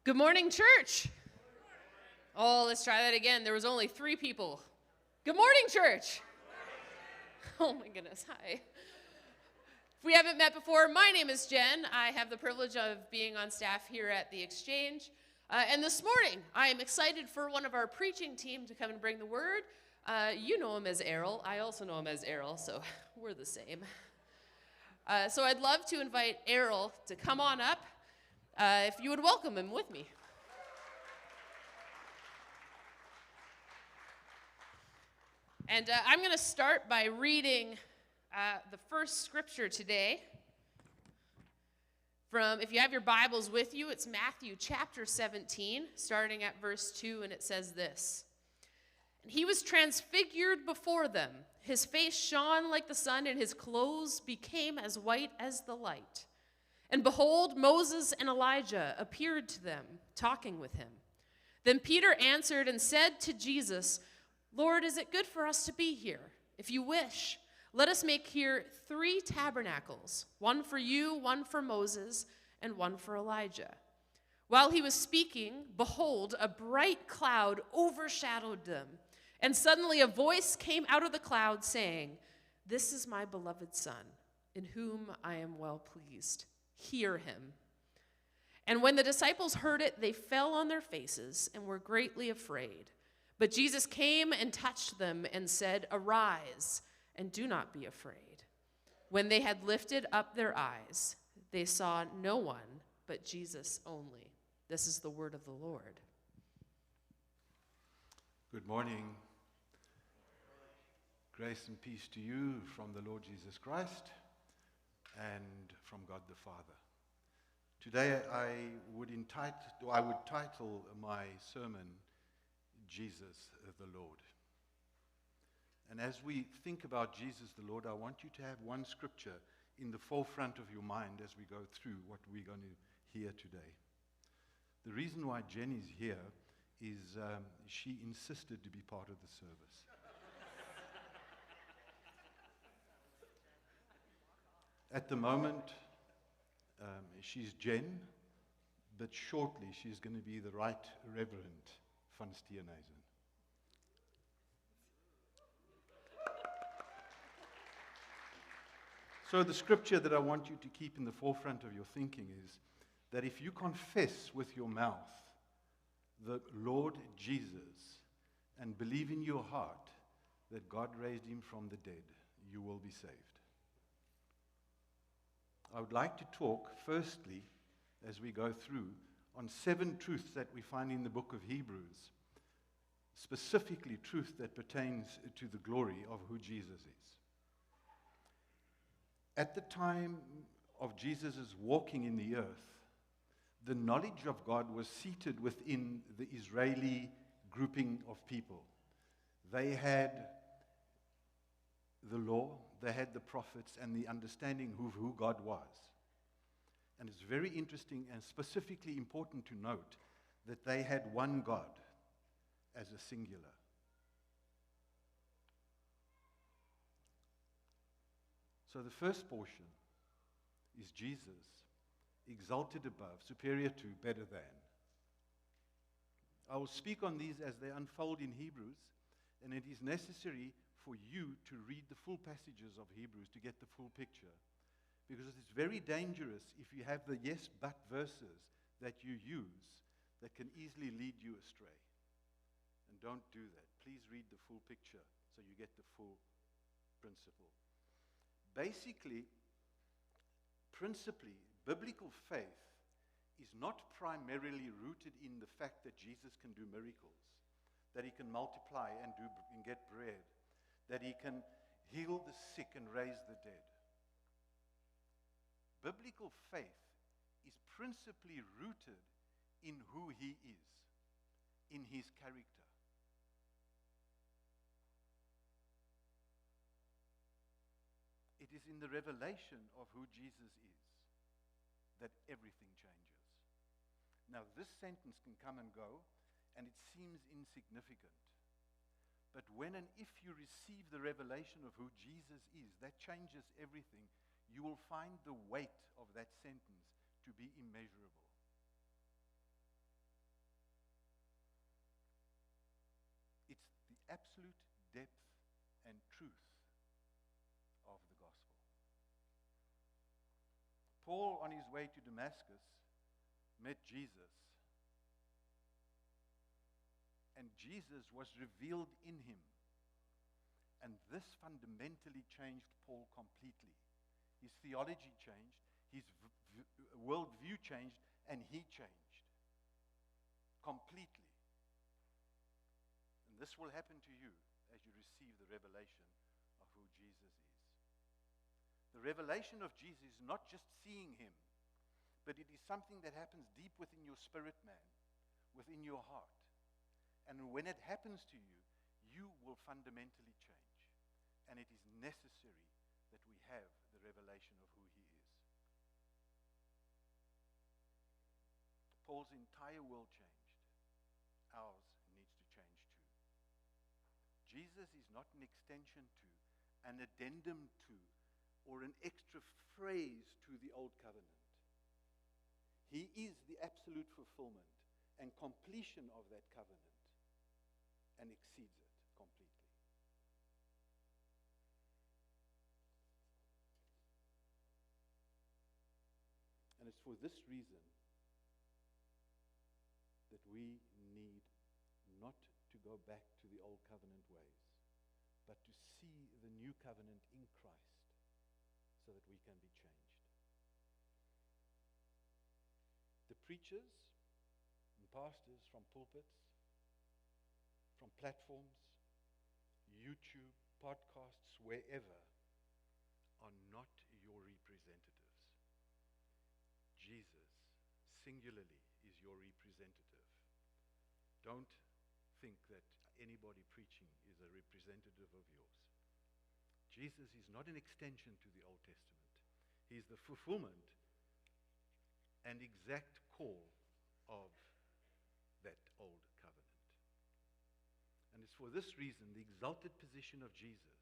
Good morning, church. Oh, let's try that again. There was only 3 people. Good morning, church. Oh my goodness, hi. If we haven't met before, my name is Jen. I have the privilege of being on staff here at the Exchange. And this morning, I am excited for one of our preaching team to come and bring the word. You know him as Errol. I also know him as Errol, so we're the same. So I'd love to invite Errol to come on up. If you would welcome him with me. And I'm going to start by reading the first scripture today. If you have your Bibles with you, it's Matthew chapter 17, starting at verse 2, and it says this. And he was transfigured before them. His face shone like the sun, and his clothes became as white as the light. And behold, Moses and Elijah appeared to them, talking with him. Then Peter answered and said to Jesus, Lord, is it good for us to be here? If you wish, let us make here 3 tabernacles, one for you, one for Moses, and one for Elijah. While he was speaking, behold, a bright cloud overshadowed them. And suddenly a voice came out of the cloud saying, This is my beloved Son, in whom I am well pleased. Hear him. And when the disciples heard it, they fell on their faces and were greatly afraid. But Jesus came and touched them and said, Arise, and do not be afraid. When they had lifted up their eyes, they saw no one but Jesus only. This is the word of the Lord. Good morning. Grace and peace to you from the Lord Jesus Christ and from God the Father. Today I would title my sermon, Jesus the Lord. And as we think about Jesus the Lord, I want you to have one scripture in the forefront of your mind as we go through what we're going to hear today. The reason why Jen is here is she insisted to be part of the service. At the moment, she's Jen, but shortly she's going to be the Right Reverend van Steenhuisen. So the scripture that I want you to keep in the forefront of your thinking is that if you confess with your mouth the Lord Jesus and believe in your heart that God raised him from the dead, you will be saved. I would like to talk firstly, as we go through, on 7 truths that we find in the book of Hebrews, specifically truth that pertains to the glory of who Jesus is. At the time of Jesus' walking in the earth, the knowledge of God was seated within the Israeli grouping of people. They had the law, they had the prophets, and the understanding of who God was. And it's very interesting and specifically important to note that they had one God as a singular. So the first portion is Jesus, exalted above, superior to, better than. I will speak on these as they unfold in Hebrews, and it is necessary for you to read the full passages of Hebrews to get the full picture. Because it's very dangerous if you have the yes, but verses that you use that can easily lead you astray. And don't do that. Please read the full picture so you get the full principle. Basically, principally, biblical faith is not primarily rooted in the fact that Jesus can do miracles, that he can multiply and get bread, that he can heal the sick and raise the dead. Biblical faith is principally rooted in who he is, in his character. It is in the revelation of who Jesus is that everything changes. Now, this sentence can come and go, and it seems insignificant. But when and if you receive the revelation of who Jesus is, that changes everything. You will find the weight of that sentence to be immeasurable. absolute depth and truth of the gospel. Paul, on his way to Damascus, met Jesus. And Jesus was revealed in him. And this fundamentally changed Paul completely. His theology changed, his worldview changed, and he changed completely. And this will happen to you as you receive the revelation of who Jesus is. The revelation of Jesus is not just seeing him, but it is something that happens deep within your spirit man, within your heart. And when it happens to you, you will fundamentally change. And it is necessary that we have the revelation of who he is. Paul's entire world changed. Ours needs to change too. Jesus is not an extension to, an addendum to, or an extra phrase to the old covenant. He is the absolute fulfillment and completion of that covenant, and exceeds it completely. And it's for this reason that we need not to go back to the old covenant ways, but to see the new covenant in Christ so that we can be changed. The preachers and pastors from pulpits, from platforms, YouTube, podcasts, wherever, are not your representatives. Jesus, singularly, is your representative. Don't think that anybody preaching is a representative of yours. Jesus is not an extension to the Old Testament. He is the fulfillment and exact call of that old covenant. And it's for this reason, the exalted position of Jesus,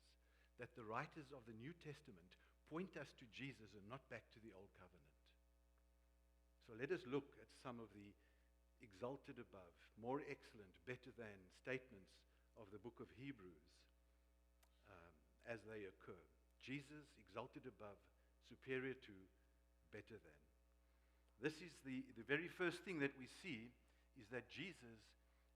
that the writers of the New Testament point us to Jesus and not back to the old covenant. So let us look at some of the exalted above, more excellent, better than statements of the book of Hebrews as they occur. Jesus, exalted above, superior to, better than. This is the very first thing that we see, is that Jesus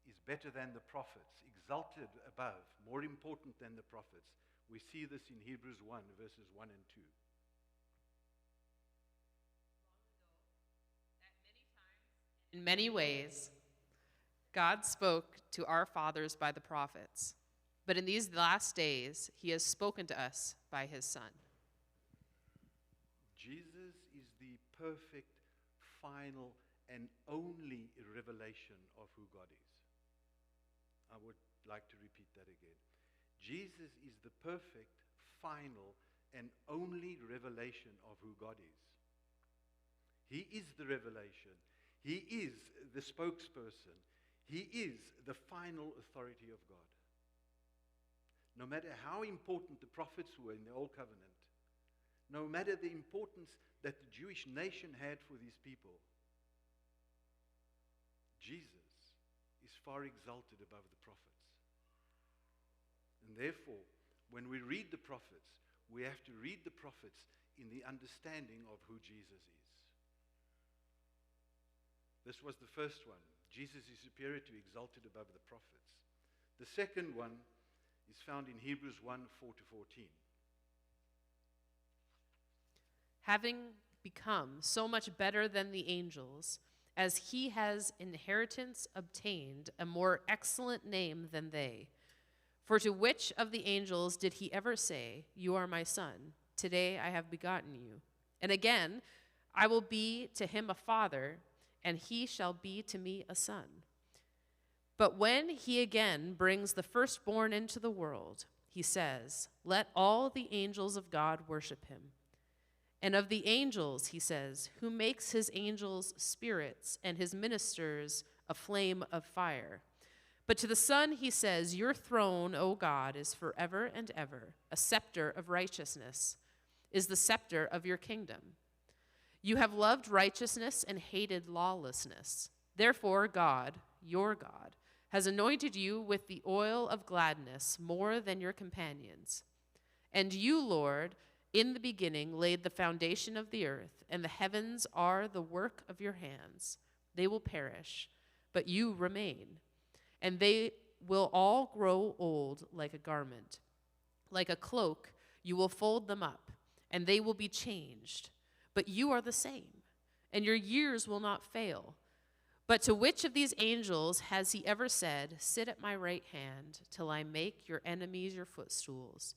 is better than the prophets, exalted above, more important than the prophets. We see this in Hebrews 1, verses 1 and 2. In many ways, God spoke to our fathers by the prophets, but in these last days, he has spoken to us by his Son. Jesus is the perfect, final, and only revelation of who God is. I would like to repeat that again. Jesus is the perfect, final, and only revelation of who God is. He is the revelation. He is the spokesperson. He is the final authority of God. No matter how important the prophets were in the Old Covenant, no matter the importance that the Jewish nation had for these people, Jesus is far exalted above the prophets. And therefore, when we read the prophets, we have to read the prophets in the understanding of who Jesus is. This was the first one. Jesus is superior to, exalted above the prophets. The second one is found in Hebrews 1, 4 to 14. Having become so much better than the angels, as he has inheritance obtained a more excellent name than they. For to which of the angels did he ever say, "You are my son, today I have begotten you"? And again, "I will be to him a father, and he shall be to me a son"? But when he again brings the firstborn into the world, he says, "Let all the angels of God worship him." And of the angels, he says, "Who makes his angels spirits and his ministers a flame of fire." But to the Son, he says, "Your throne, O God, is forever and ever. A scepter of righteousness is the scepter of your kingdom. You have loved righteousness and hated lawlessness. Therefore, God, your God, has anointed you with the oil of gladness more than your companions. And you, Lord, in the beginning laid the foundation of the earth, and the heavens are the work of your hands. They will perish, but you remain, and they will all grow old like a garment. Like a cloak, you will fold them up, and they will be changed. But you are the same, and your years will not fail. But to which of these angels has he ever said, "Sit at my right hand till I make your enemies your footstools"?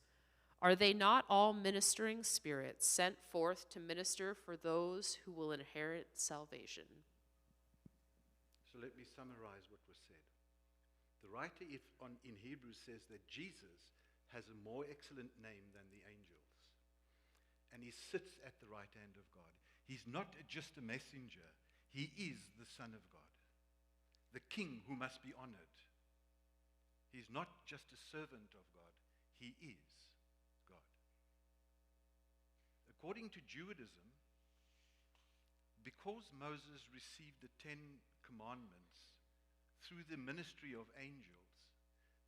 Are they not all ministering spirits sent forth to minister for those who will inherit salvation? So let me summarize what was said. The writer in Hebrews says that Jesus has a more excellent name than the angels. And he sits at the right hand of God. He's not just a messenger. He is the Son of God, the King who must be honored. He's not just a servant of God. He is God. According to Judaism, because Moses received the 10 Commandments through the ministry of angels,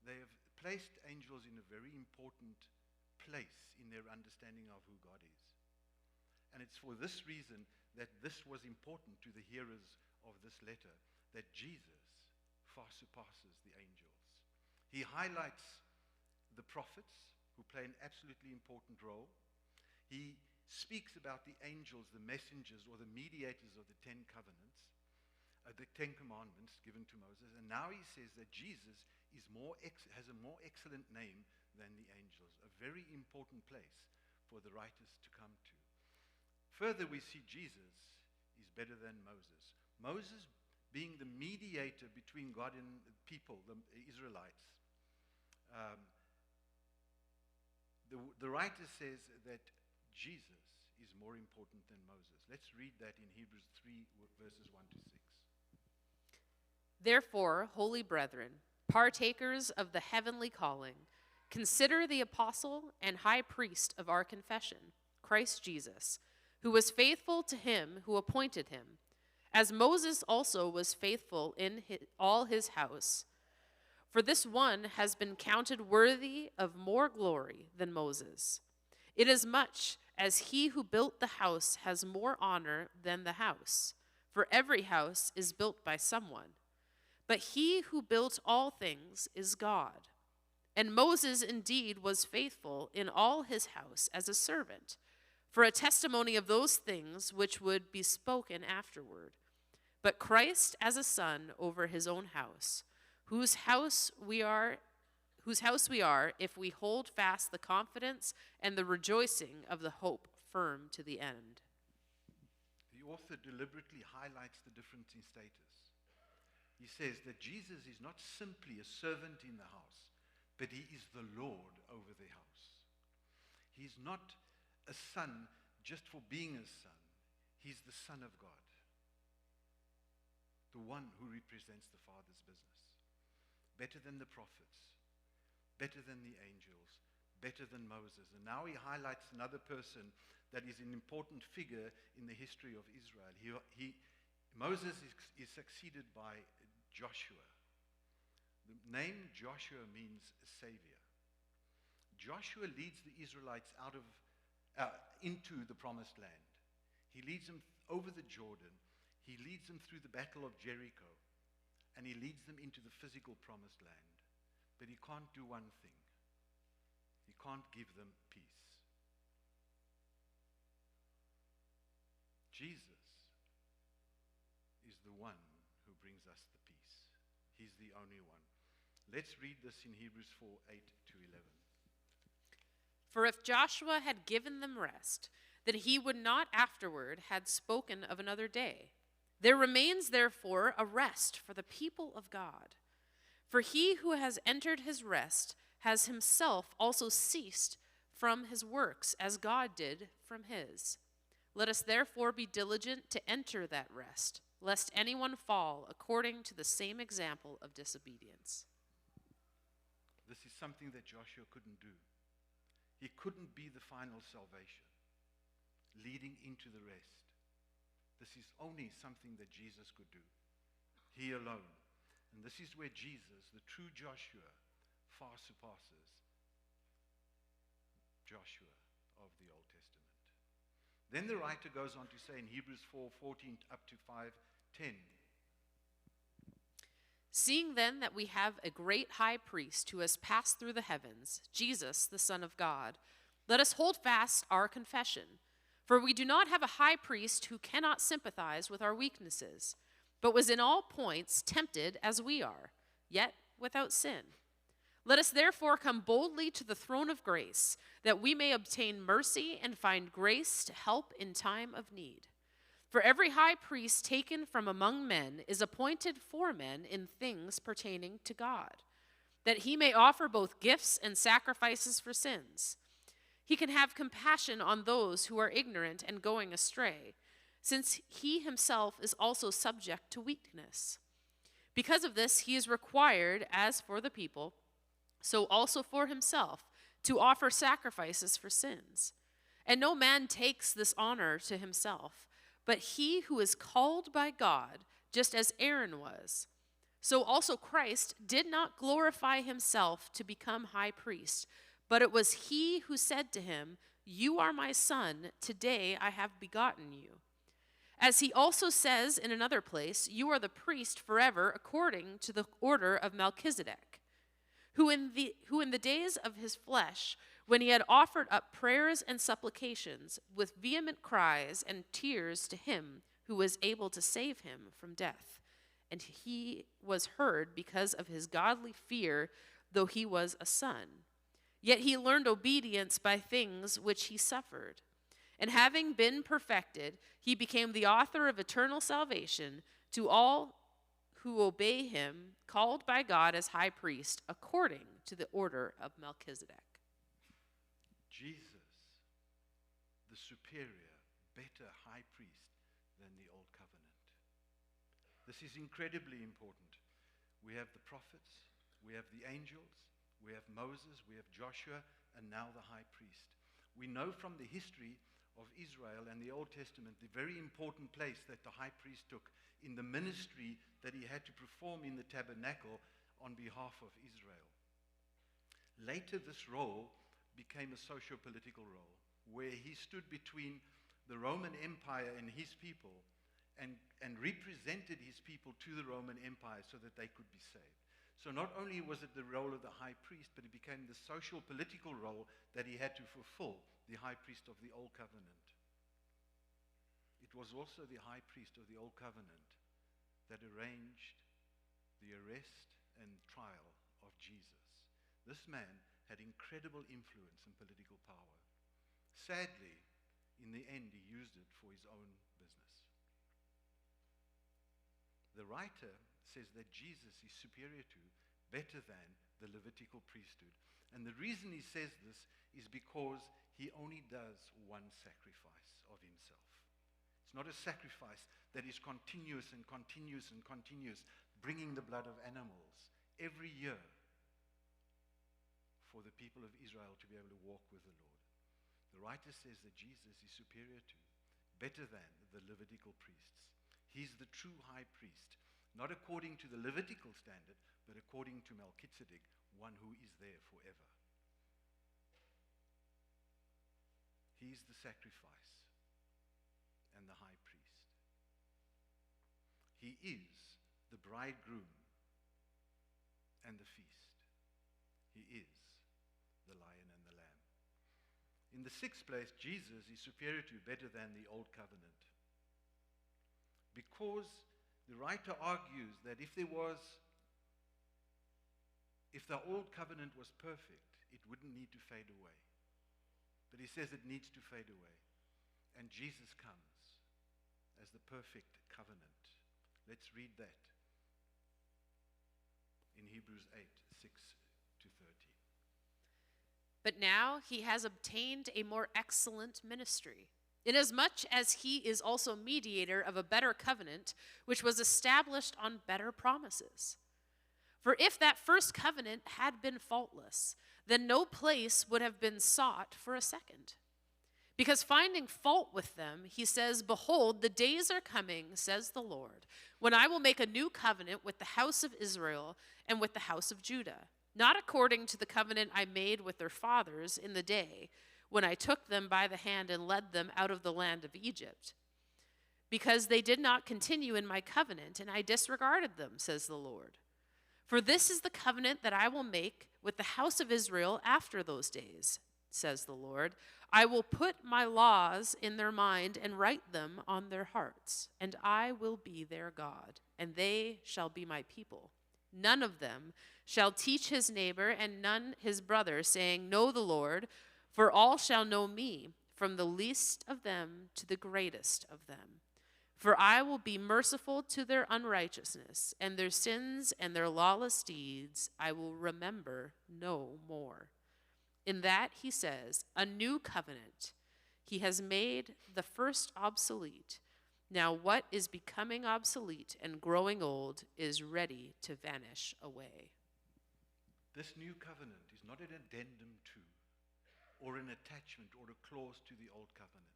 they have placed angels in a very important place in their understanding of who God is. And it's for this reason that this was important to the hearers of this letter, that Jesus far surpasses the angels. He highlights the prophets, who play an absolutely important role. He speaks about the angels, the messengers, or the mediators of the 10 covenants, the 10 commandments given to Moses. And now he says that Jesus is has a more excellent name than the angels, a very important place for the writers to come to. Further, we see Jesus is better than Moses. Moses being the mediator between God and the people, the Israelites. The writer says that Jesus is more important than Moses. Let's read that in Hebrews 3, verses 1 to 6. Therefore, holy brethren, partakers of the heavenly calling, consider the apostle and high priest of our confession, Christ Jesus, who was faithful to him who appointed him, as Moses also was faithful in all his house. For this one has been counted worthy of more glory than Moses, inasmuch as he who built the house has more honor than the house. For every house is built by someone, but he who built all things is God. And Moses indeed was faithful in all his house as a servant, for a testimony of those things which would be spoken afterward. But Christ as a son over his own house, whose house we are if we hold fast the confidence and the rejoicing of the hope firm to the end. The author deliberately highlights the difference in status. He says that Jesus is not simply a servant in the house, but he is the Lord over the house. He's not a son just for being a son. He's the Son of God, the one who represents the Father's business. Better than the prophets, better than the angels, better than Moses. And now he highlights another person that is an important figure in the history of Israel. Moses is succeeded by Joshua. The name Joshua means savior. Joshua leads the Israelites into the promised land. He leads them over the Jordan. He leads them through the battle of Jericho. And he leads them into the physical promised land. But he can't do one thing. He can't give them peace. Jesus is the one who brings us the peace. He's the only one. Let's read this in Hebrews 4, 8 to 11. For if Joshua had given them rest, then he would not afterward had spoken of another day. There remains therefore a rest for the people of God. For he who has entered his rest has himself also ceased from his works, as God did from his. Let us therefore be diligent to enter that rest, lest anyone fall according to the same example of disobedience. This is something that Joshua couldn't do. He couldn't be the final salvation, leading into the rest. This is only something that Jesus could do. He alone. And this is where Jesus, the true Joshua, far surpasses Joshua of the Old Testament. Then the writer goes on to say in Hebrews 4:14 up to 5:10, Seeing then that we have a great high priest who has passed through the heavens, Jesus, the Son of God, let us hold fast our confession. For we do not have a high priest who cannot sympathize with our weaknesses, but was in all points tempted as we are, yet without sin. Let us therefore come boldly to the throne of grace, that we may obtain mercy and find grace to help in time of need. For every high priest taken from among men is appointed for men in things pertaining to God, that he may offer both gifts and sacrifices for sins. He can have compassion on those who are ignorant and going astray, since he himself is also subject to weakness. Because of this, he is required, as for the people, so also for himself, to offer sacrifices for sins. And no man takes this honor to himself, but he who is called by God, just as Aaron was. So also Christ did not glorify himself to become high priest, but it was he who said to him, You are my son, today I have begotten you. As he also says in another place, You are the priest forever according to the order of Melchizedek, who in the days of his flesh, when he had offered up prayers and supplications with vehement cries and tears to him who was able to save him from death. And he was heard because of his godly fear, though he was a son. Yet he learned obedience by things which he suffered. And having been perfected, he became the author of eternal salvation to all who obey him, called by God as high priest, according to the order of Melchizedek. Jesus, the superior, better high priest than the old covenant. This is incredibly important. We have the prophets, we have the angels, we have Moses, we have Joshua, and now the high priest. We know from the history of Israel and the Old Testament the very important place that the high priest took in the ministry that he had to perform in the tabernacle on behalf of Israel. Later, this role became a socio-political role where he stood between the Roman Empire and his people and represented his people to the Roman Empire so that they could be saved. So not only was it the role of the high priest, but it became the social political role that he had to fulfill, the high priest of the Old Covenant. It was also the high priest of the Old Covenant that arranged the arrest and trial of Jesus. This man had incredible influence and political power. Sadly, in the end, he used it for his own business. The writer says that Jesus is superior to, better than, the Levitical priesthood. And the reason he says this is because he only does one sacrifice of himself. It's not a sacrifice that is continuous and continuous and continuous, bringing the blood of animals every year for the people of Israel to be able to walk with the Lord. The writer says that Jesus is superior to, better than, the Levitical priests. He's the true high priest, not according to the Levitical standard, but according to Melchizedek, one who is there forever. He's the sacrifice and the high priest. He is the bridegroom and the feast. He is the lion and the lamb. In the sixth place, Jesus is superior to, better than, the old covenant. Because the writer argues that if the old covenant was perfect, it wouldn't need to fade away. But he says it needs to fade away. And Jesus comes as the perfect covenant. Let's read that in Hebrews 8:6-13. But now he has obtained a more excellent ministry, inasmuch as he is also mediator of a better covenant, which was established on better promises. For if that first covenant had been faultless, then no place would have been sought for a second. Because finding fault with them, he says, "Behold, the days are coming, says the Lord, when I will make a new covenant with the house of Israel and with the house of Judah, not according to the covenant I made with their fathers in the day when I took them by the hand and led them out of the land of Egypt. Because they did not continue in my covenant, and I disregarded them, says the Lord. For this is the covenant that I will make with the house of Israel after those days, says the Lord. I will put my laws in their mind and write them on their hearts, and I will be their God, and they shall be my people. None of them shall teach his neighbor and none his brother, saying, Know the Lord, for all shall know me, from the least of them to the greatest of them. For I will be merciful to their unrighteousness, and their sins and their lawless deeds I will remember no more. In that, he says, a new covenant. He has made the first obsolete. Now what is becoming obsolete and growing old is ready to vanish away. This new covenant is not an addendum to, or an attachment or a clause to the old covenant.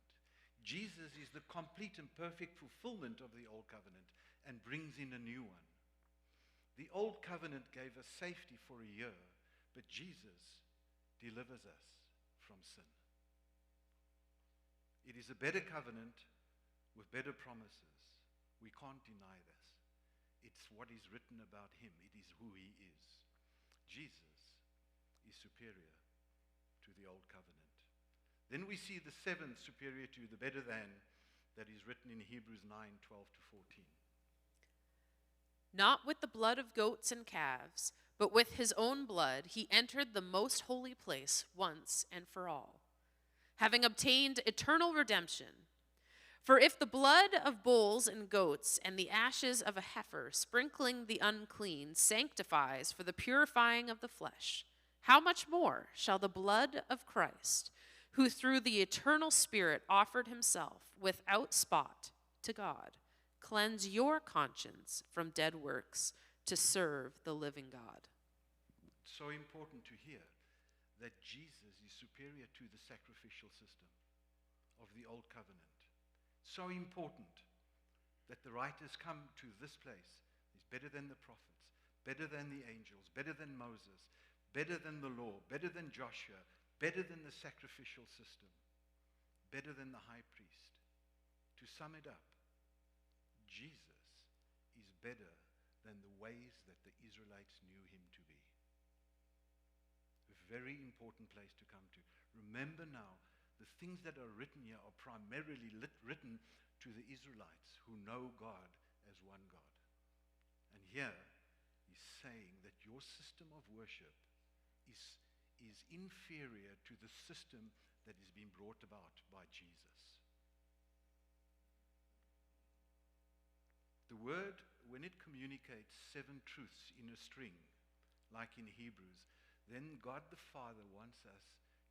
Jesus is the complete and perfect fulfillment of the old covenant and brings in a new one. The old covenant gave us safety for a year, but Jesus delivers us from sin. It is a better covenant with better promises. We can't deny this. It's what is written about him. It is who he is. Jesus is superior to the old covenant. Then we see the seventh superior to, the better than, that is written in Hebrews 9:12-14. Not with the blood of goats and calves, but with his own blood he entered the most holy place once and for all, having obtained eternal redemption. For if the blood of bulls and goats and the ashes of a heifer sprinkling the unclean sanctifies for the purifying of the flesh, how much more shall the blood of Christ, who through the eternal Spirit offered himself without spot to God, cleanse your conscience from dead works to serve the living God. It's so important to hear that Jesus is superior to the sacrificial system of the old covenant. So important that the writers come to this place. He's better than the prophets, better than the angels, better than Moses, better than the law, better than Joshua, better than the sacrificial system, better than the high priest. To sum it up, Jesus is better than the ways that the Israelites knew him to be. A very important place to come to. Remember now, the things that are written here are primarily written to the Israelites who know God as one God. And here he's saying that your system of worship is inferior to the system that is being brought about by Jesus. The word, when it communicates 7 truths in a string, like in Hebrews, then God the Father wants us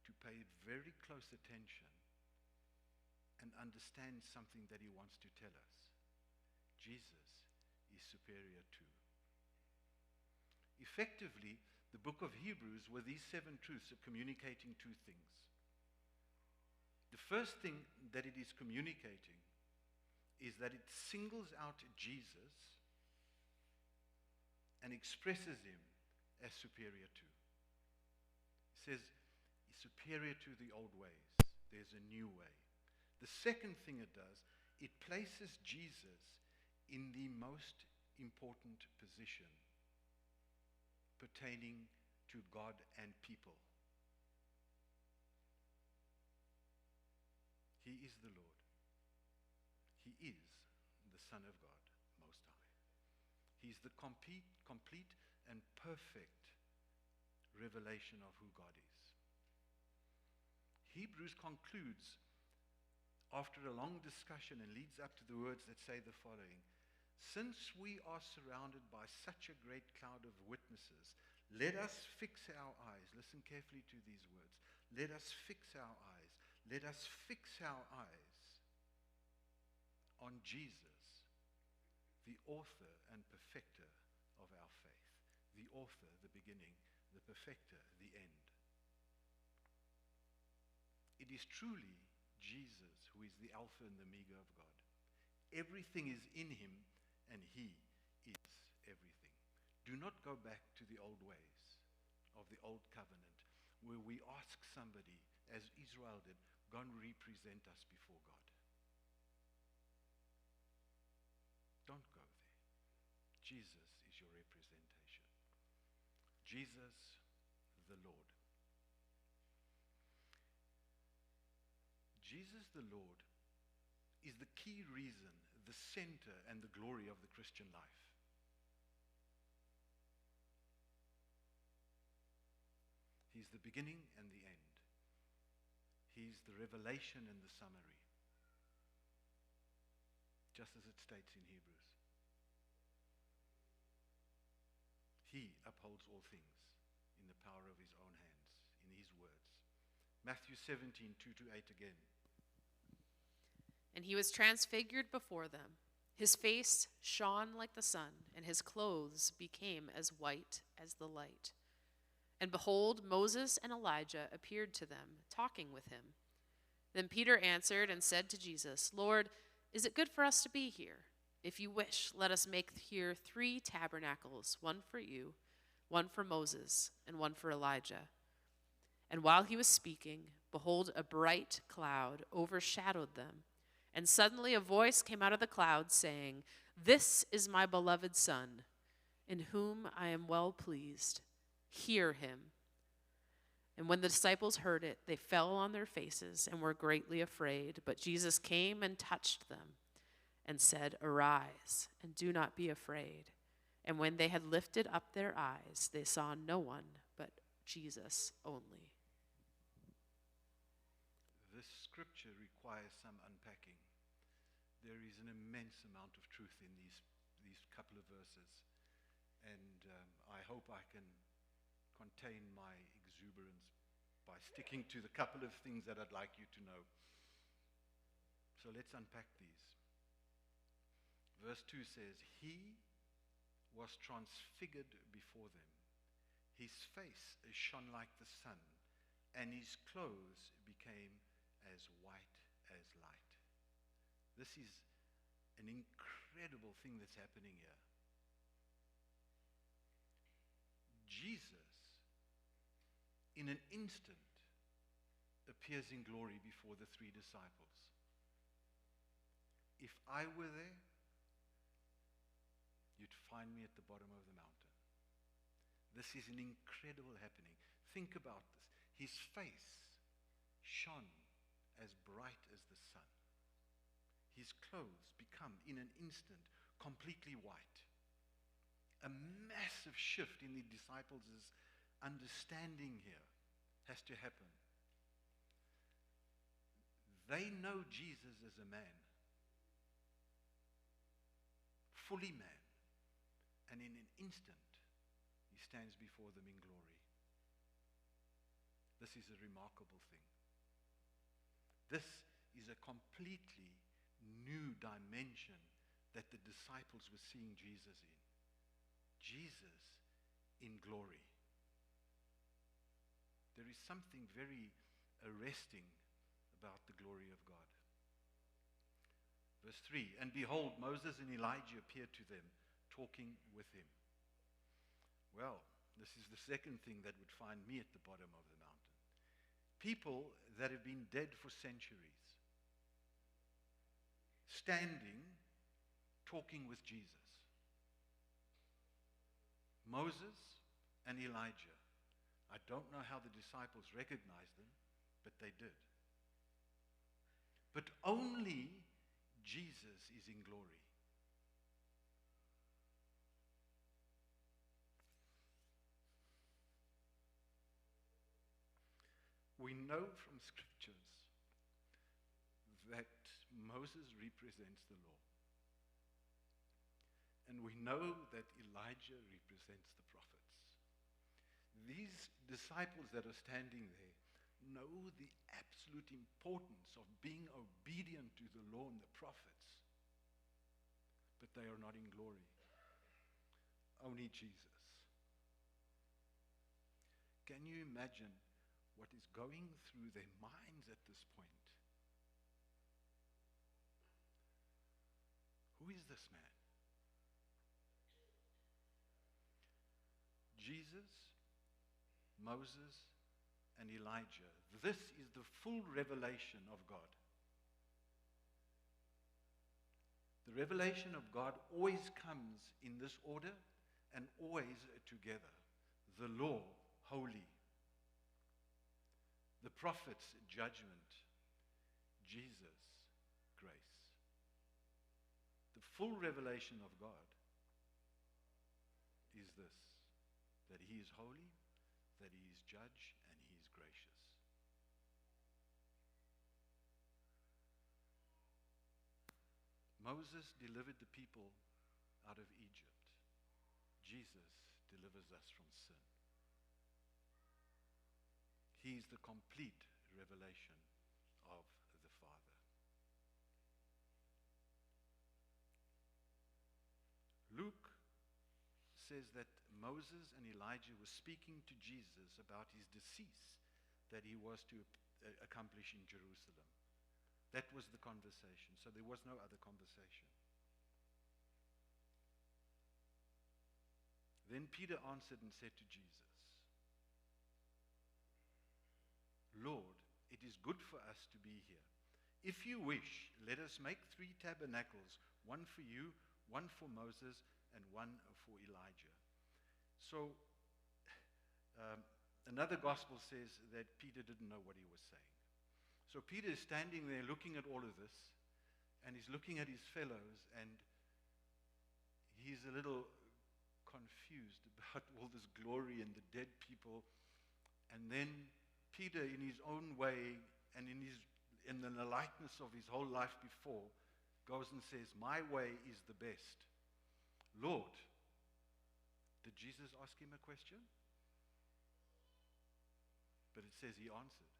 to pay very close attention and understand something that he wants to tell us. Jesus is superior to. Effectively, the book of Hebrews, with these 7 truths, are communicating 2 things. The first thing that it is communicating is that it singles out Jesus and expresses him as superior to. It says he's superior to the old ways. There's a new way. The second thing it does, it places Jesus in the most important position pertaining to God and people. He is the Lord. He is the Son of God, Most High. He's the complete and perfect revelation of who God is. Hebrews concludes after a long discussion and leads up to the words that say the following: Since we are surrounded by such a great cloud of witnesses, let us fix our eyes. Listen carefully to these words. Let us fix our eyes. Let us fix our eyes on Jesus, the author and perfecter of our faith. The author, the beginning, the perfecter, the end. It is truly Jesus, who is the Alpha and the Omega of God. Everything is in him, and he is everything. Do not go back to the old ways of the old covenant, where we ask somebody, as Israel did, go and represent us before God. Don't go there. Jesus is your representation. Jesus the Lord. Jesus the Lord is the key reason, the center and the glory of the Christian life. He's the beginning and the end. He's the revelation and the summary, just as it states in Hebrews. He upholds all things in the power of his own hands, in his words. Matthew 17, 2-8 again. And he was transfigured before them. His face shone like the sun, and his clothes became as white as the light. And behold, Moses and Elijah appeared to them, talking with him. Then Peter answered and said to Jesus, Lord, is it good for us to be here? If you wish, let us make here 3 tabernacles, one for you, one for Moses, and one for Elijah. And while he was speaking, behold, a bright cloud overshadowed them. And suddenly a voice came out of the cloud saying, This is my beloved Son, in whom I am well pleased. Hear him. And when the disciples heard it, they fell on their faces and were greatly afraid. But Jesus came and touched them and said, Arise, and do not be afraid. And when they had lifted up their eyes, they saw no one but Jesus only. This scripture requires some unpacking. There is an immense amount of truth in these couple of verses. And I hope I can contain my exuberance by sticking to the couple of things that I'd like you to know. So let's unpack these. Verse 2 says, He was transfigured before them. His face shone like the sun, and his clothes became as white as light. This is an incredible thing that's happening here. Jesus, in an instant, appears in glory before the 3 disciples. If I were there, you'd find me at the bottom of the mountain. This is an incredible happening. Think about this. His face shone as bright as the sun. His clothes become, in an instant, completely white. A massive shift in the disciples' understanding here has to happen. They know Jesus as a man, fully man. And in an instant, he stands before them in glory. This is a remarkable thing. This is a completely new dimension that the disciples were seeing Jesus in. Jesus in glory. There is something very arresting about the glory of God. Verse 3, and behold, Moses and Elijah appeared to them, talking with him. Well, this is the second thing that would find me at the bottom of the mountain. People that have been dead for centuries, standing, talking with Jesus. Moses and Elijah. I don't know how the disciples recognized them, but they did. But only Jesus is in glory. We know from scriptures that Moses represents the law. And we know that Elijah represents the prophets. These disciples that are standing there know the absolute importance of being obedient to the law and the prophets. But they are not in glory. Only Jesus. Can you imagine what is going through their minds at this point? Who is this man? Jesus, Moses, and Elijah. This is the full revelation of God. The revelation of God always comes in this order and always together. The law, holy. The prophets, judgment. Jesus, grace. The full revelation of God is this, that he is holy, that he is judge, and he is gracious. Moses delivered the people out of Egypt. Jesus delivers us from sin. He is the complete revelation of the Father. Luke says that Moses and Elijah were speaking to Jesus about his decease that he was to accomplish in Jerusalem. That was the conversation. So there was no other conversation. Then Peter answered and said to Jesus, Lord, it is good for us to be here. If you wish, let us make 3 tabernacles, one for you, one for Moses, and one for Elijah. So, another gospel says that Peter didn't know what he was saying. So Peter is standing there looking at all of this, and he's looking at his fellows, and he's a little confused about all this glory and the dead people. And then Peter, in his own way, and in the likeness of his whole life before, goes and says, my way is the best. Lord, did Jesus ask him a question? But it says he answered.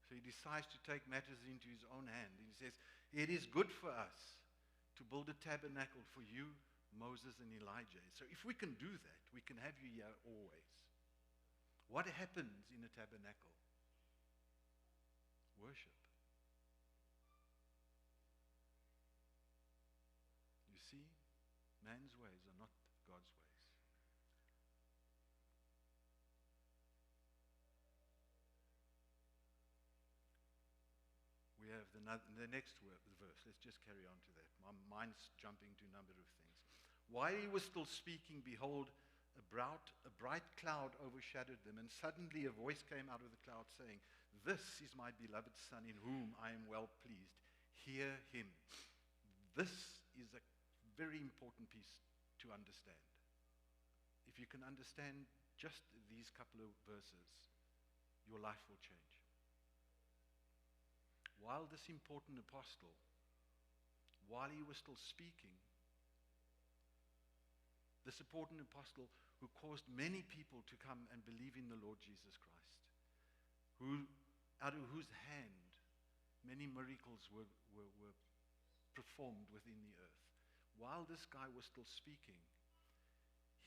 So he decides to take matters into his own hand. He says, it is good for us to build a tabernacle for you, Moses, and Elijah. So if we can do that, we can have you here always. What happens in a tabernacle? Worship. You see, man's ways are not God's ways. We have the next verse. Let's just carry on to that. My mind's jumping to a number of things. While he was still speaking, behold, a bright cloud overshadowed them, and suddenly a voice came out of the cloud saying, this is my beloved Son, in whom I am well pleased. Hear him. This is a very important piece to understand. If you can understand just these couple of verses, your life will change. While this important apostle, while he was still speaking, this important apostle who caused many people to come and believe in the Lord Jesus Christ, out of whose hand many miracles were performed within the earth. While this guy was still speaking,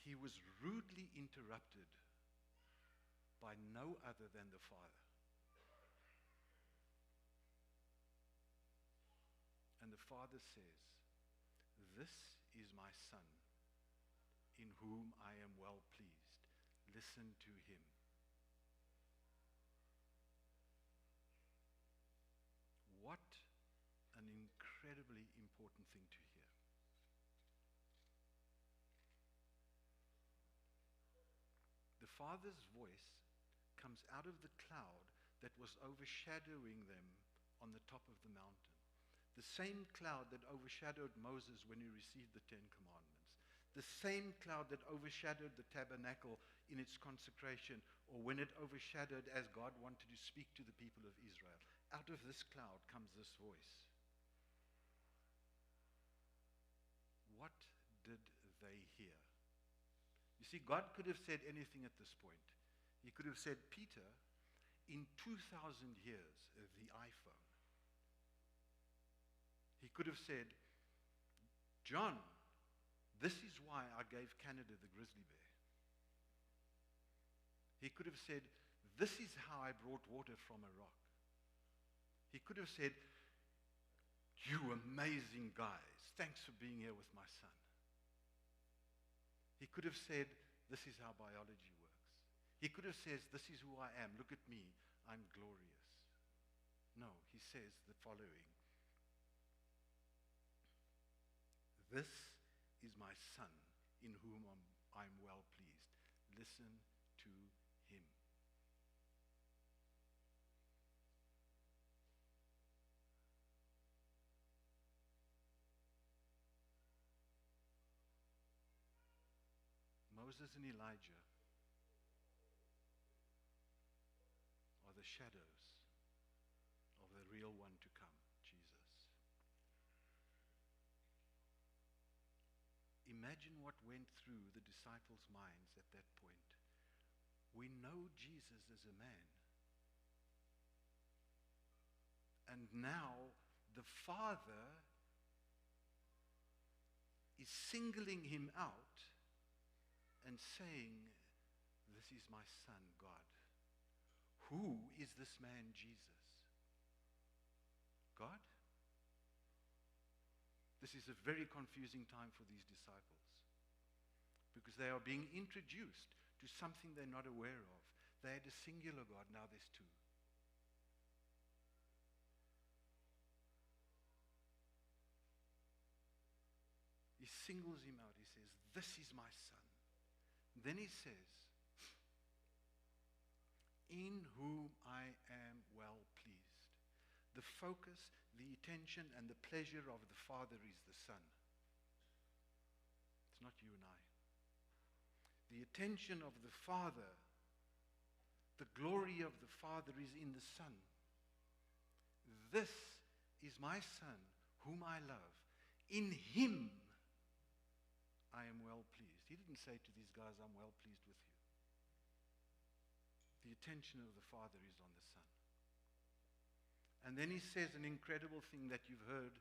he was rudely interrupted by no other than the Father. And the Father says, this is my Son, in whom I am well pleased. Listen to him. What an incredibly important thing to hear. The Father's voice comes out of the cloud that was overshadowing them on the top of the mountain. The same cloud that overshadowed Moses when he received the 10 Commandments. The same cloud that overshadowed the tabernacle in its consecration, or when it overshadowed as God wanted to speak to the people of Israel. Out of this cloud comes this voice. What did they hear? You see, God could have said anything at this point. He could have said, Peter, in 2,000 years, the iPhone. He could have said, John, this is why I gave Canada the grizzly bear. He could have said, this is how I brought water from a rock. He could have said, "You amazing guys, thanks for being here with my son." He could have said, "This is how biology works." He could have said, "This is who I am. Look at me. I'm glorious." No, he says the following: "This is my son in whom I'm well pleased. Listen to him." Moses and Elijah are the shadows of the real one to come, Jesus. Imagine what went through the disciples' minds at that point. We know Jesus as a man. And now the Father is singling him out and saying, "This is my son, God." Who is this man, Jesus? God? This is a very confusing time for these disciples because they are being introduced to something they're not aware of. They had a singular God, now there's two. He singles him out. He says, "This is my son." Then he says, "In whom I am well pleased." The focus, the attention, and the pleasure of the Father is the Son. It's not you and I. The attention of the Father, the glory of the Father is in the Son. "This is my Son, whom I love. In him I am well pleased." He didn't say to these guys, "I'm well pleased with you." The attention of the Father is on the Son. And then he says an incredible thing that you've heard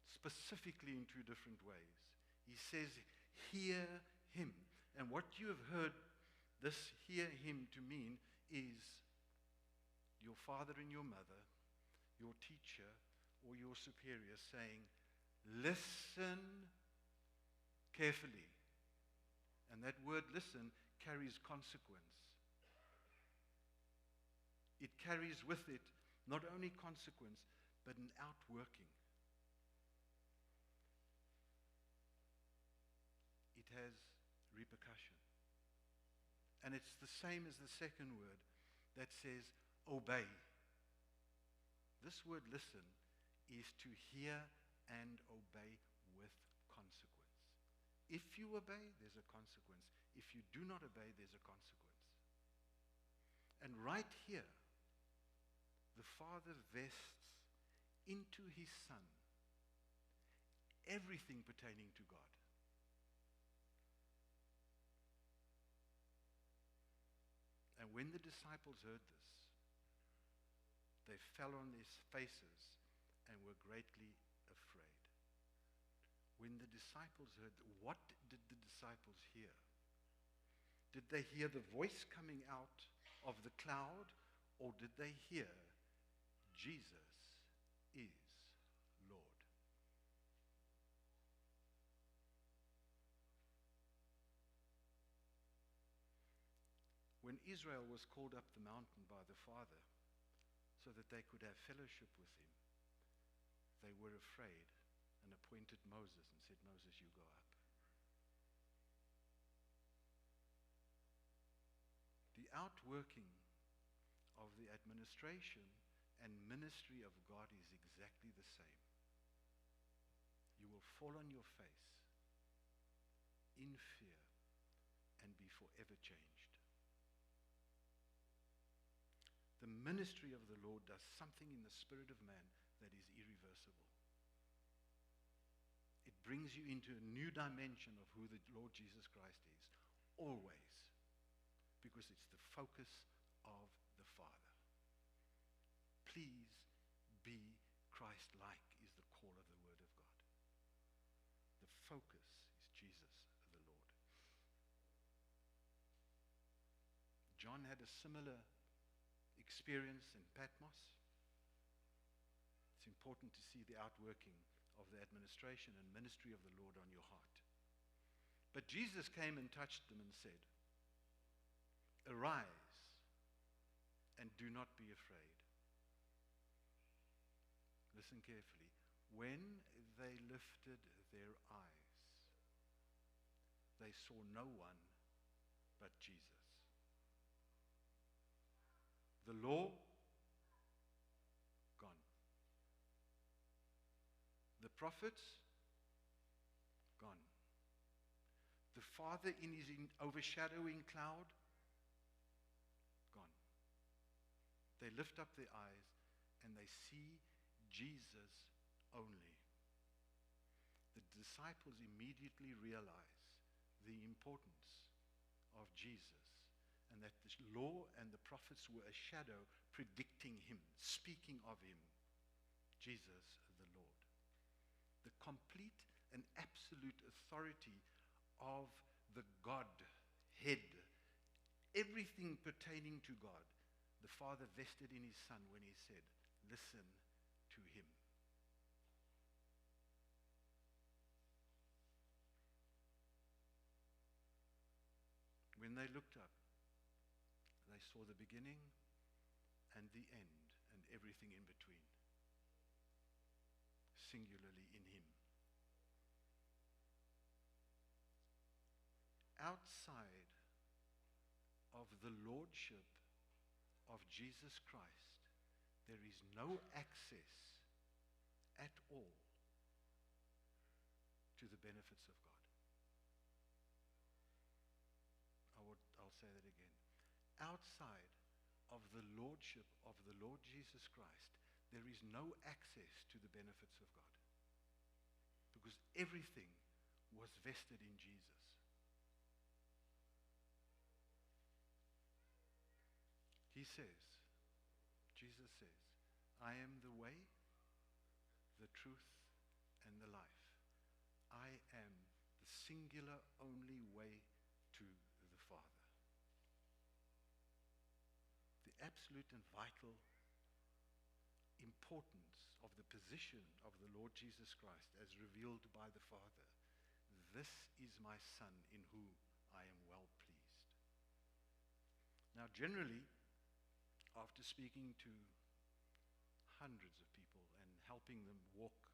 specifically in two different ways. He says, "Hear him." And what you have heard this "hear him" to mean is your father and your mother, your teacher or your superior saying, "Listen carefully." And that word "listen" carries consequence. It carries with it not only consequence, but an outworking. It has repercussion. And it's the same as the second word that says obey. This word "listen" is to hear and obey with consequence. If you obey, there's a consequence. If you do not obey, there's a consequence. And right here, the Father vests into his Son everything pertaining to God. And when the disciples heard this, they fell on their faces and were greatly afraid. When the disciples heard, what did the disciples hear? Did they hear the voice coming out of the cloud, or did they hear Jesus is Lord? When Israel was called up the mountain by the Father so that they could have fellowship with him, they were afraid and appointed Moses and said, "Moses, you go up." The outworking of the administration and ministry of God is exactly the same. You will fall on your face in fear and be forever changed. The ministry of the Lord does something in the spirit of man that is irreversible. It brings you into a new dimension of who the Lord Jesus Christ is, always, because it's the focus of the Father. Please be Christ-like is the call of the Word of God. The focus is Jesus the Lord. John had a similar experience in Patmos. It's important to see the outworking of the administration and ministry of the Lord on your heart. But Jesus came and touched them and said, "Arise and do not be afraid." Listen carefully. When they lifted their eyes, they saw no one but Jesus. The law, gone. The prophets, gone. The Father in his overshadowing cloud, gone. They lift up their eyes and they see Jesus only. The disciples immediately realize the importance of Jesus and that the law and the prophets were a shadow predicting him, speaking of him, Jesus the Lord. The complete and absolute authority of the Godhead, everything pertaining to God, the Father vested in his Son when he said, "Listen to him." When they looked up, they saw the beginning and the end and everything in between, singularly in him. Outside of the lordship of Jesus Christ, there is no access at all to the benefits of God. I'll say that again. Outside of the lordship of the Lord Jesus Christ, there is no access to the benefits of God. Because everything was vested in Jesus. He says, Jesus says, "I am the way, the truth, and the life. I am the singular only way to the Father." The absolute and vital importance of the position of the Lord Jesus Christ as revealed by the Father. "This is my Son in whom I am well pleased." Now, generally, after speaking to hundreds of people and helping them walk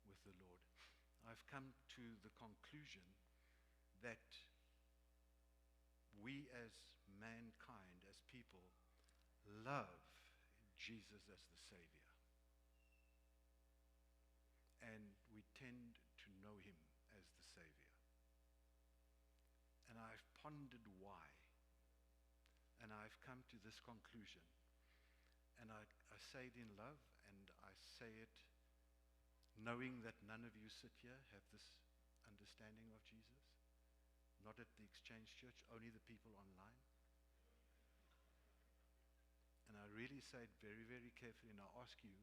with the Lord, I've come to the conclusion that we as mankind, as people, love Jesus as the Savior. And we tend to know him as the Savior. And I've pondered why. And I've come to this conclusion. And I say it in love, and I say it knowing that none of you sit here have this understanding of Jesus. Not at the Exchange Church, only the people online. And I really say it very, very carefully, and I ask you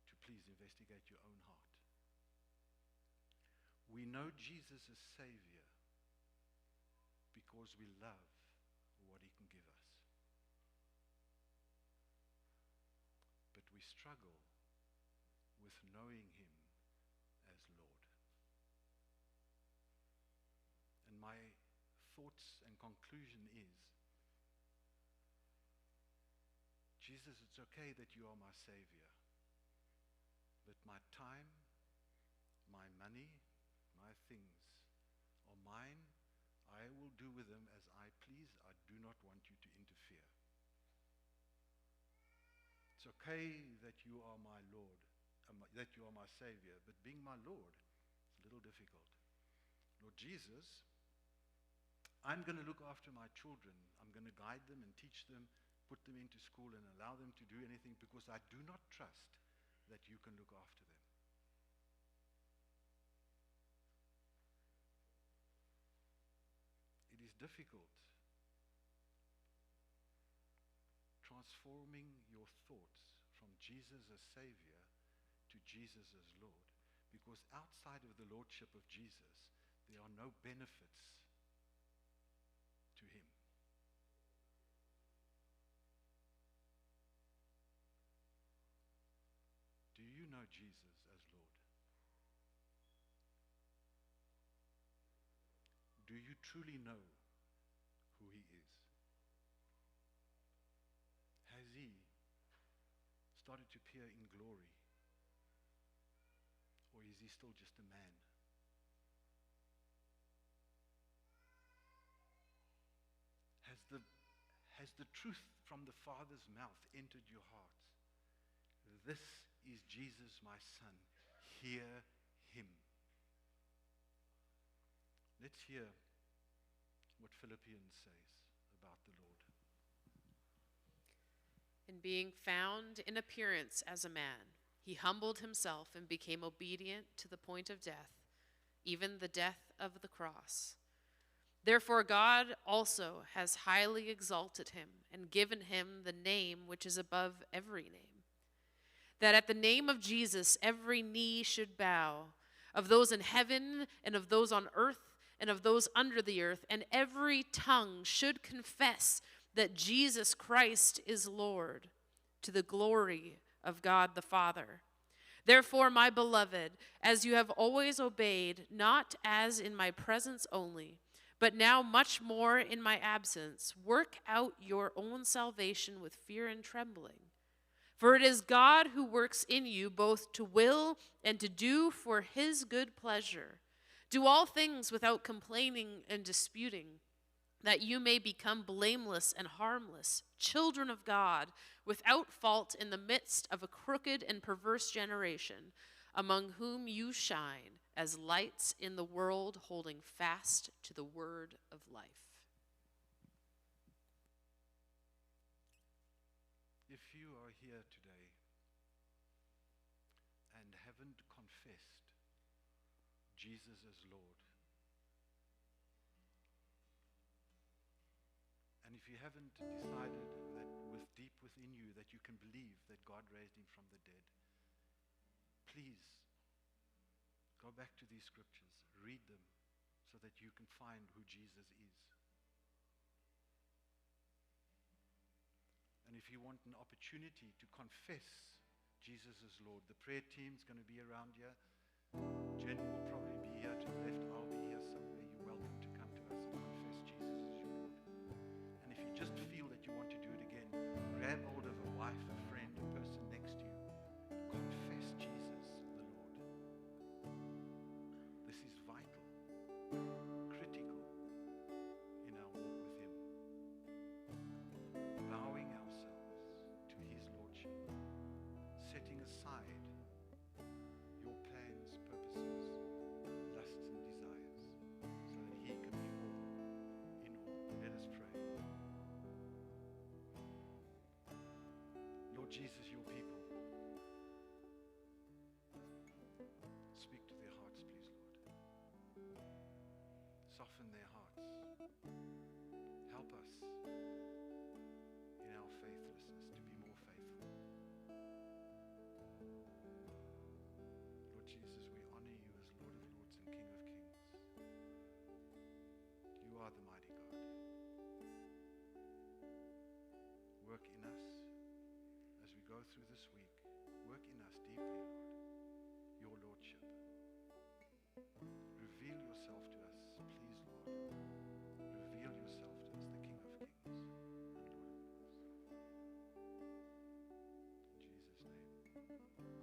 to please investigate your own heart. We know Jesus as Savior because we love what he can give us. But we struggle with knowing him as Lord. And my thoughts and conclusion is, Jesus, it's okay that you are my Savior, but my time, my money, my things are mine. I will do with them as I please. I do not want you to interfere. It's okay that you are my Lord, that you are my Savior, but being my Lord is a little difficult. Lord Jesus, I'm going to look after my children. I'm going to guide them and teach them, put them into school and allow them to do anything because I do not trust that you can look after them. It is difficult transforming your thoughts from Jesus as Savior to Jesus as Lord, because outside of the Lordship of Jesus, there are no benefits to him. Do you know Jesus as Lord? Do you truly know who he is? Has he started to appear in glory? Or is he still just a man? Has the truth from the Father's mouth entered your heart? This is Jesus, my son. Hear him. Let's hear what Philippians says about the Lord. And being found in appearance as a man, he humbled himself and became obedient to the point of death, even the death of the cross. Therefore God also has highly exalted him and given him the name which is above every name, that at the name of Jesus every knee should bow, of those in heaven and of those on earth and of those under the earth, and every tongue should confess that Jesus Christ is Lord, to the glory of God the Father. Therefore, my beloved, as you have always obeyed, not as in my presence only, but now much more in my absence, work out your own salvation with fear and trembling. For it is God who works in you both to will and to do for his good pleasure. Do all things without complaining and disputing, that you may become blameless and harmless, children of God, without fault in the midst of a crooked and perverse generation, among whom you shine as lights in the world, holding fast to the word of life. If you are here today and haven't confessed Jesus as Lord, and if you haven't decided that deep within you that you can believe that God raised him from the dead, please go back to these scriptures, read them so that you can find who Jesus is. And if you want an opportunity to confess Jesus as Lord, the prayer team's going to be around here. Jen will probably be here to the left. I'll be here somewhere. You're welcome to come to us and confess Jesus as your Lord. And if you just feel that you want to do it again, grab hold of a wife, a friend, a person next to you. Confess Jesus the Lord. This is vital, critical in our walk with him. Bowing ourselves to his lordship, setting aside your plans, purposes, lusts and desires, so that he can be all in all. Let us pray. Lord Jesus, your people, speak to their hearts, please, Lord. Soften their hearts. Help us in our faithlessness to be more faithful. Lord Jesus, we honor you as Lord of Lords and King of Kings. You are the mighty God. Work in us as we go through this week. Work in us deeply, Lord, your Lordship. Reveal yourself to us, please, Lord. Reveal yourself to us, the King of Kings and Lord of Lords. In Jesus' name.